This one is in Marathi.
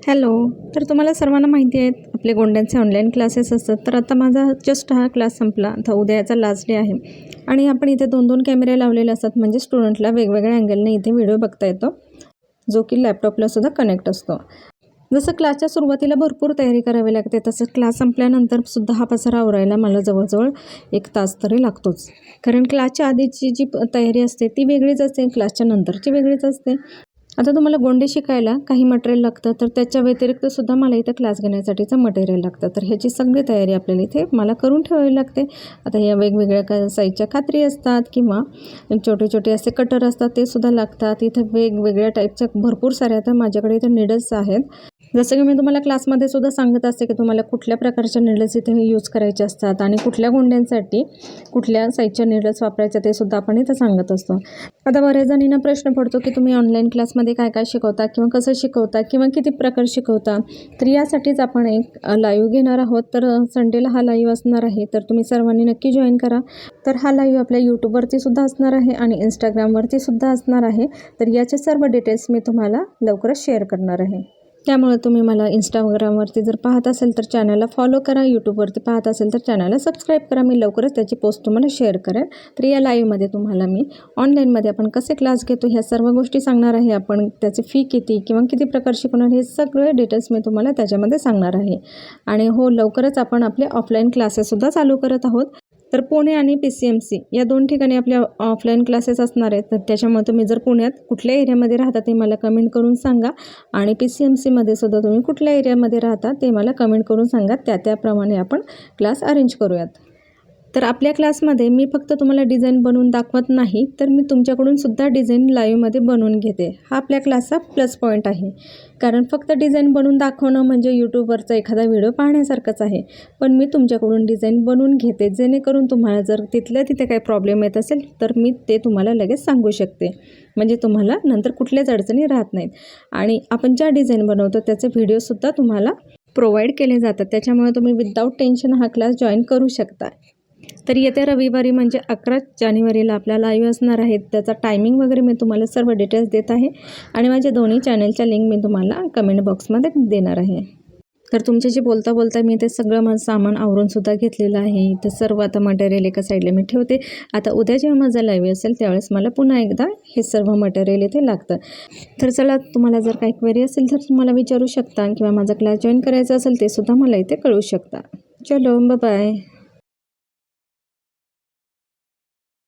हॅलो. तर तुम्हाला सर्वांना माहिती आहेत आपले गोंड्यांचे ऑनलाईन क्लासेस असतात. तर आता माझा जस्ट हा क्लास संपला. आता उद्याचा लास्ट डे आहे आणि आपण इथे 2-2 कॅमेरे लावलेले असतात, म्हणजे स्टुडंटला वेगवेगळ्या अँगलने इथे व्हिडिओ बघता येतो, जो की लॅपटॉपला सुद्धा कनेक्ट असतो. जसं क्लासच्या सुरुवातीला भरपूर तयारी करावी लागते, तसं क्लास संपल्यानंतर सुद्धा हा पसारा आवरायला मला जवळजवळ 1 तास तरी लागतोच. कारण क्लासच्या आधीची जी तयारी असते ती वेगळीच असते, क्लासच्या नंतरची वेगळीच असते. आता तुम्हाला गोंडे शिकायला काही मटेरियल लागतं, तर त्याच्या व्यतिरिक्त सुद्धा मला इथं क्लास घेण्यासाठीचं मटेरियल लागतं. तर ह्याची सगळी तयारी आपल्याला इथे मला करून ठेवावी लागते. आता या वेगवेगळ्या साईजच्या कात्री असतात किंवा छोटे छोटे असे कटर असतात, ते सुद्धा लागतात. इथं वेगवेगळ्या टाईपच्या भरपूर साऱ्या आता माझ्याकडे इथे निडल्स आहेत. जसं की मी तुम्हाला क्लासमध्ये सुद्धा सांगत असते की तुम्हाला कुठल्या प्रकारच्या निडल्स इथे यूज करायचे असतात आणि कुठल्या गोंड्यांसाठी कुठल्या साईजच्या निडल्स वापरायच्या ते सुद्धा आपण इथं सांगत असतो. आता बऱ्याच जणींना प्रश्न पडतो की तुम्ही ऑनलाईन क्लासमध्ये काय काय शिकवता किंवा कसं शिकवता किंवा किती प्रकार शिकवता. तर यासाठीच आपण एक लाईव्ह घेणार आहोत. तर संडेला हा लाईव्ह असणार आहे, तर तुम्ही सर्वांनी नक्की जॉईन करा. तर हा लाईव्ह आपल्या यूट्यूबवरती सुद्धा असणार आहे आणि इंस्टाग्रामवरती सुद्धा असणार आहे. तर याचे सर्व डिटेल्स मी तुम्हाला लवकरच शेअर करणार आहे. त्यामुळे तुम्ही मला इंस्टाग्रामवरती जर पाहत असेल तर चॅनलला फॉलो करा, यूट्यूबवरती पाहत असेल तर चॅनलला सबस्क्राईब करा. मी लवकरच त्याची पोस्ट तुम्हाला शेअर करेन. तर या लाईव्हमध्ये तुम्हाला मी ऑनलाईनमध्ये आपण कसे क्लास घेतो ह्या सर्व गोष्टी सांगणार आहे. आपण त्याची फी किती किंवा किती प्रकार शिकवणार हे सगळे डिटेल्स मी तुम्हाला त्याच्यामध्ये सांगणार आहे. आणि हो, लवकरच आपण आपले ऑफलाईन क्लासेससुद्धा चालू करत आहोत. तर पुणे आणि PCMC या 2 ठिकाणी आपले ऑफलाईन क्लासेस असणार आहेत. तर त्याच्यामुळे तुम्ही जर पुण्यात कुठल्या एरियामध्ये राहता ते मला कमेंट करून सांगा आणि PCMCमध्ये सुद्धा तुम्ही कुठल्या एरियामध्ये राहता ते मला कमेंट करून सांगा. त्याप्रमाणे आपण क्लास अरेंज करूयात. तर आपल्या क्लासमध्ये मी फक्त तुम्हाला डिझाईन बनवून दाखवत नाही, तर मी तुमच्याकडून सुद्धा डिझाईन लाईव्हमध्ये बनवून घेते. हा आपल्या क्लासचा प्लस पॉईंट आहे. कारण फक्त डिझाईन बनवून दाखवणं म्हणजे यूट्यूबवरचा एखादा व्हिडिओ पाहण्यासारखंच आहे. पण मी तुमच्याकडून डिझाईन बनवून घेते, जेणेकरून तुम्हाला जर तिथल्या तिथे काही प्रॉब्लेम येत असेल तर मी ते तुम्हाला लगेच सांगू शकते. म्हणजे तुम्हाला नंतर कुठल्याच अडचणी राहत नाहीत. आणि आपण ज्या डिझाईन बनवतो त्याचे व्हिडिओसुद्धा तुम्हाला प्रोव्हाइड केले जातात. त्याच्यामुळे तुम्ही विदाऊट टेन्शन हा क्लास जॉईन करू शकता. तर येत्या रविवारी म्हणजे 11 जानेवारीला आपला लाईव्ह असणार आहे. त्याचा टायमिंग वगैरे मी तुम्हाला सर्व डिटेल्स देत आहे आणि माझ्या दोन्ही चॅनलच्या लिंक मी तुम्हाला कमेंट बॉक्समध्ये देणार आहे. तर तुमच्याशी बोलता बोलता मी ते सगळं माझं सामान आवरूनसुद्धा घेतलेलं आहे. तर सर्व आता मटेरियल एका साईडला मी ठेवते. आता उद्या जेव्हा माझा लाईव्ह असेल त्यावेळेस मला पुन्हा एकदा हे सर्व मटेरियल इथे लागतं. तर चला, तुम्हाला जर काही क्वेरी असेल तर तुम्हाला विचारू शकता किंवा माझा क्लास जॉईन करायचा असेल ते सुद्धा मला इथे कळवू शकता. चलो, बाय.